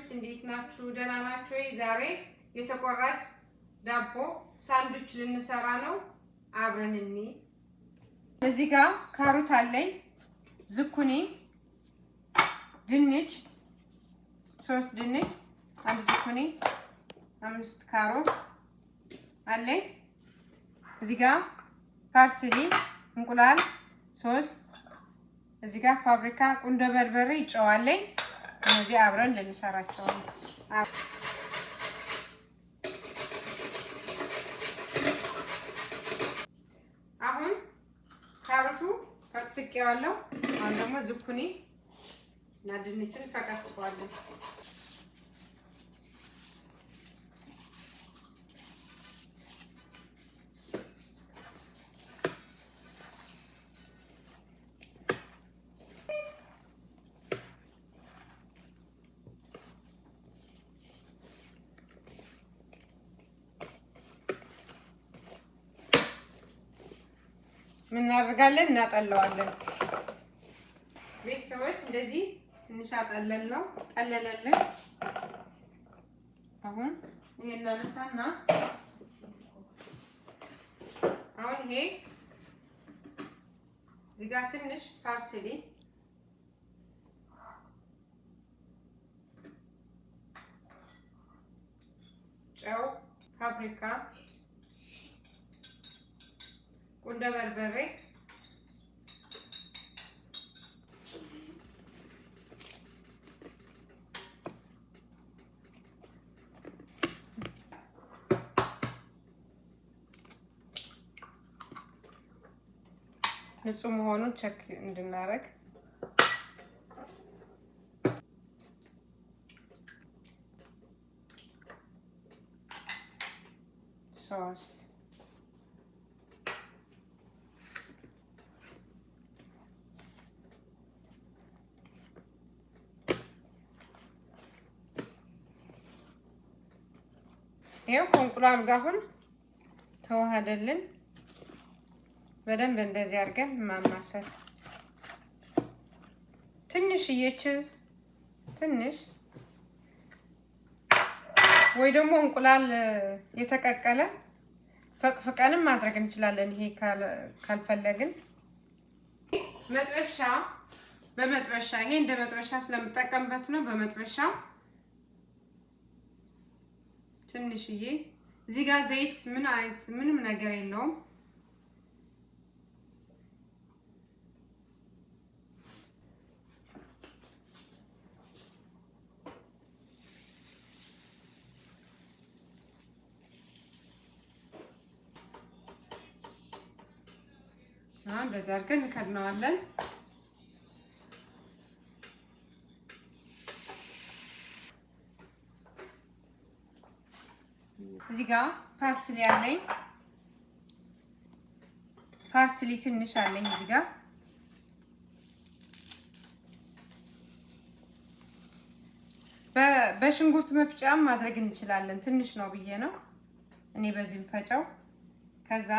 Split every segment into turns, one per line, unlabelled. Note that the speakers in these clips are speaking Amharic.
ልጆች እንዴት ናችሁ? ደህና ናችሁ? ዛሬ የተቆራጭ ዳቦ ሳንድዊች ልንሰራ ነው። አብረን እንይ። እዚህ ጋር ካሮት አለኝ፣ ዝኩኒ፣ ድንች፣ 3 ድንች፣ 1 ዝኩኒ፣ 5 ካሮት አለኝ። እዚህ ጋር ፓርስሊ፣ እንቁላል 3፣ እዚህ ጋር ፋብሪካ፣ ቁንዶ በርበሬ፣ ጨው አለኝ። እነዚህ አብረን ልንሰራቸው ነው። አሁን ካሮቱ ፈቅፍቄዋለሁ። አሁን ደግሞ ዝኩኒ እና ድንቹን ፈቀፍቀዋለሁ። ምን እናደርጋለን? እናጠለዋለን። ቤተሰቦች እንደዚህ ትንሽ አጠለል ነው ጠለለልን። አሁን ይሄን እናነሳና አሁን ይሄ እዚህ ጋር ትንሽ ፓርስሊ፣ ጨው፣ ፓፕሪካ፣ ቁንዶ በርበሬ፣ ንጹህ መሆኑን ቼክ እንድናረግ ሶስ ይሄው ከእንቁላሉ ጋር አሁን ተዋሃደልን። በደንብ እንደዚህ አድርገን ማማሰል። ትንሽዬ ቺዝ ትንሽ ወይ ደግሞ እንቁላል የተቀቀለ ፈቅፍቀንም ማድረግ እንችላለን። ይሄ ካልፈለግን መጥበሻ በመጥበሻ ይሄ እንደ መጥበሻ ስለምጠቀምበት ነው። በመጥበሻ ትንሽዬ እዚህ ጋር ዘይት ምንም ነገር የለውም። እንደዚህ አድርገን እንከድነዋለን። እዚህ ጋር ፓርስሊ አለኝ። ፓርስሊ ትንሽ አለኝ። እዚህ ጋር በሽንኩርት መፍጫም ማድረግ እንችላለን። ትንሽ ነው ብዬ ነው እኔ በዚህም ፈጫው። ከዛ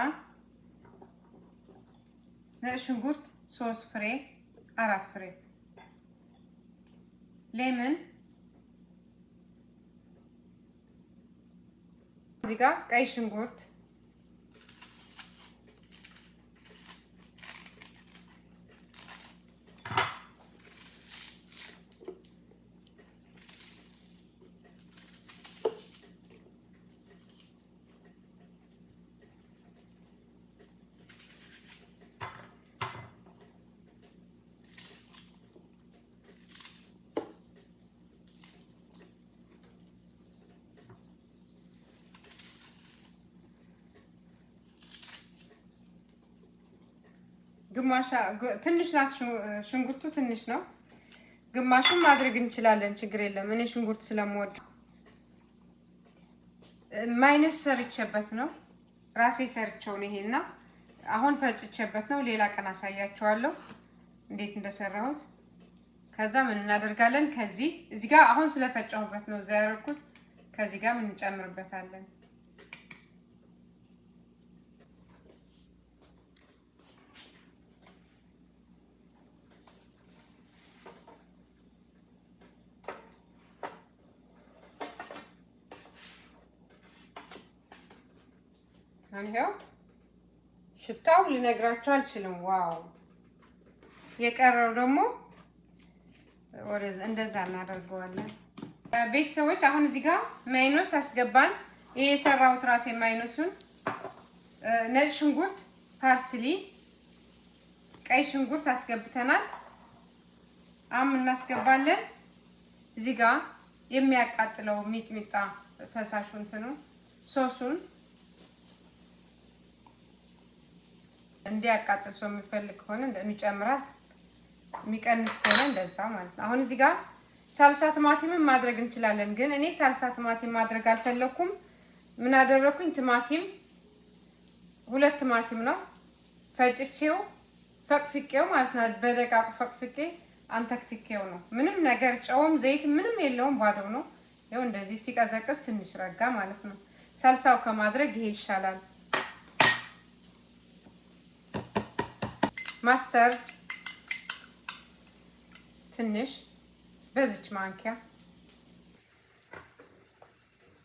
ነጭ ሽንኩርት 3 ፍሬ 4 ፍሬ፣ ሌመን፣ እዚህ ጋር ቀይ ሽንኩርት፣ ግማሽ ትንሽ ናት። ሽንኩርቱ ትንሽ ነው። ግማሹን ማድረግ እንችላለን፣ ችግር የለም። እኔ ሽንኩርት ስለምወድ ማይነስ ሰርቼበት ነው፣ ራሴ ሰርቼው ነው። ይሄና አሁን ፈጭቼበት ነው። ሌላ ቀን አሳያችኋለሁ እንዴት እንደሰራሁት። ከዛ ምን እናደርጋለን? እዚህ ጋር አሁን ስለፈጨሁበት ነው እዛ ያደረኩት። ከዚህ ጋር ምን እንጨምርበታለን? አንሄው ሽታው ልነግራችሁ አልችልም። ዋው! የቀረው ደግሞ እንደዛ እናደርገዋለን። ቤተሰቦች አሁን እዚህ ጋር ማይኖስ አስገባን። ይሄ የሰራሁት ራሴ ማይኖሱን ነጭ ሽንኩርት፣ ፓርስሊ፣ ቀይ ሽንኩርት አስገብተናል። አሁን እናስገባለን እዚህ ጋር የሚያቃጥለው ሚጥሚጣ ፈሳሹን እንትኑ ሶሱን እንዲያቃጥል ሰው የሚፈልግ ከሆነ እንደሚጨምራል፣ የሚቀንስ ከሆነ እንደዛ ማለት ነው። አሁን እዚህ ጋር ሳልሳ ቲማቲምን ማድረግ እንችላለን፣ ግን እኔ ሳልሳ ቲማቲም ማድረግ አልፈለኩም። ምን አደረኩኝ? ቲማቲም 2 ቲማቲም ነው ፈጭቼው ፈቅፍቄው ማለት ነው። በደቃቁ ፈቅፍቄ አንተክትኬው ነው። ምንም ነገር ጨውም ዘይት ምንም የለውም፣ ባዶ ነው። ይኸው እንደዚህ ሲቀዘቅዝ ትንሽ ረጋ ማለት ነው። ሳልሳው ከማድረግ ይሄ ይሻላል። ማስተርድ ትንሽ በዚች ማንኪያ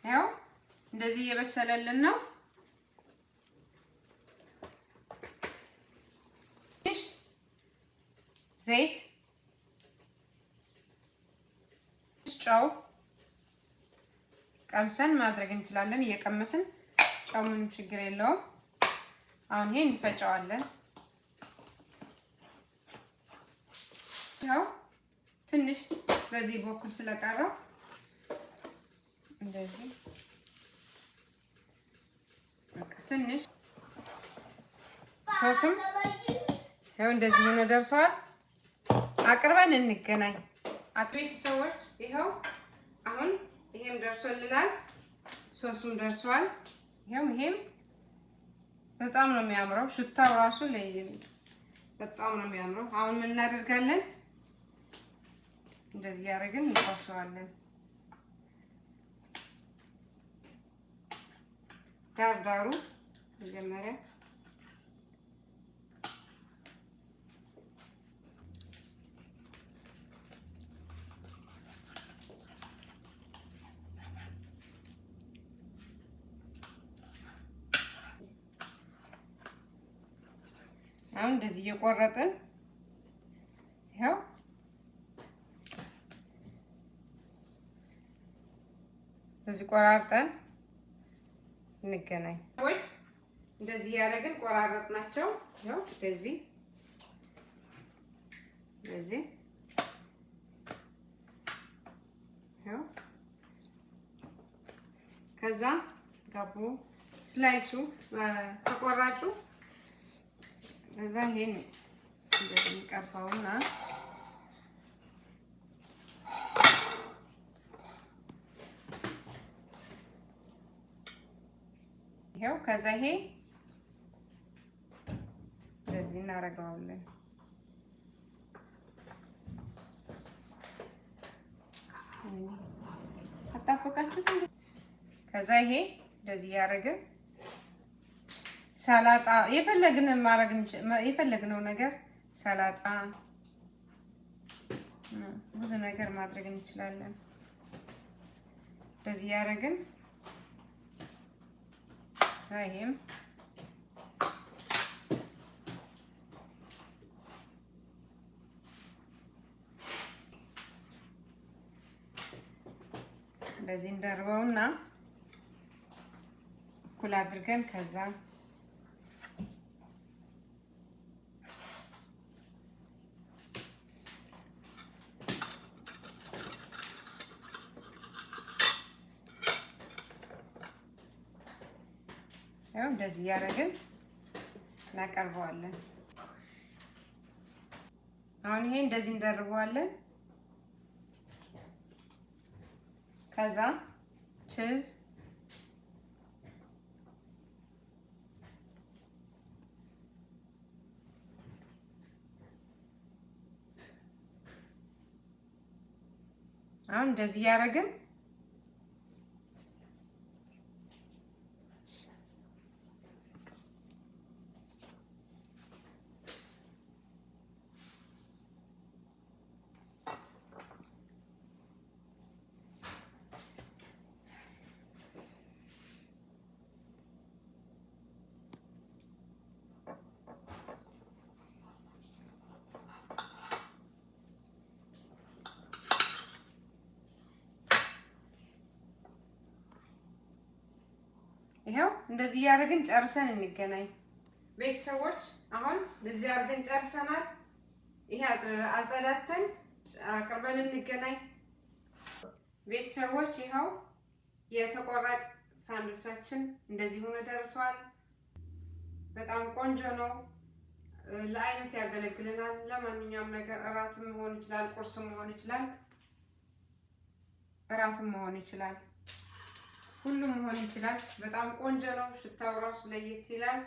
ያው እንደዚህ እየበሰለልን ነው። ትንሽ ዘይት፣ ጨው ቀምሰን ማድረግ እንችላለን። እየቀመስን ጨው ምንም ችግር የለውም። አሁን ይሄን እንፈጨዋለን። ያው ትንሽ በዚህ በኩል ስለቀረው እንደዚህ በቃ ትንሽ ሶስም ያው እንደዚህ ሆኖ ደርሰዋል። አቅርበን እንገናኝ። ቤተሰቦች ይኸው አሁን ይሄም ደርሶልናል፣ ሶሱም ደርሷል። ይሄም በጣም ነው የሚያምረው። ሽታው ራሱ በጣም ነው የሚያምረው። አሁን ምን እናደርጋለን? እንደዚህ ያደረግን እንቆርሰዋለን። ዳርዳሩ መጀመሪያ አሁን እንደዚህ እየቆረጥን ይኸው እንደዚህ ቆራርጠን እንገናኝ። እንደዚህ ያደረግን ቆራረጥናቸው። ይኸው እንደዚህ ይኸው ከዛ ጋቡ ስላይሱ ተቆራጩ ከዛ ይሄን እንደዚህ እንቀባውና ይሄው ከዛ ይሄ እንደዚህ እናደርገዋለን። አጣፈቃችሁት? ከዛ ይሄ እንደዚህ ያደረግን ሰላጣ የፈለግነው ነገር ሰላጣ ብዙ ነገር ማድረግ እንችላለን። እንደዚህ ያደረግን ይሄም እንደዚህ እንደርበውና እኩል አድርገን ከዛ ያው እንደዚህ ያደረግን እናቀርበዋለን። አሁን ይሄ እንደዚህ እንደርበዋለን። ከዛ ቺዝ አሁን እንደዚህ ያደረግን እንደዚህ ያደርግን ጨርሰን እንገናኝ ቤተሰቦች። አሁን እንደዚህ አድርገን ጨርሰናል። ይሄ አጸዳተን አቅርበን እንገናኝ ቤተሰቦች። ይኸው የተቆራጭ ሳንድዊቻችን እንደዚህ ሆኖ ደርሷል። በጣም ቆንጆ ነው። ለአይነት ያገለግለናል። ለማንኛውም ነገር እራትም መሆን ይችላል፣ ቁርስም መሆን ይችላል፣ እራትም መሆን ይችላል፣ ሁሉም መሆን ይችላል። በጣም ቆንጆ ነው። ሽታው ራሱ ለየት ይላል።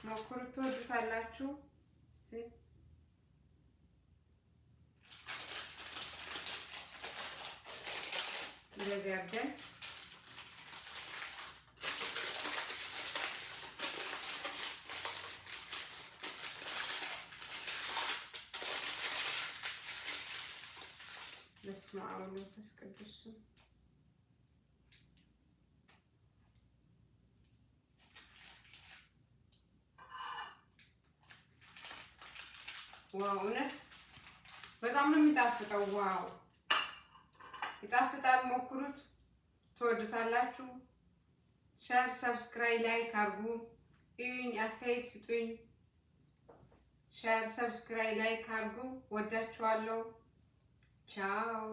ሞክሩት፣ ትወዱታላችሁ። እንደዚህ አድርገን በስመ አብ ወወልድ ወመንፈስ ቅዱስ ዋው! እውነት በጣም ነው የሚጣፍጠው። ዋው ይጣፍጣል። ሞክሩት፣ ትወዱታላችሁ። ሼር፣ ሰብስክራይብ፣ ላይክ አድርጉ። እዩኝ፣ አስተያየት ስጡኝ። ሼር፣ ሰብስክራይብ፣ ላይክ አድርጉ። ወዳችኋለሁ። ቻው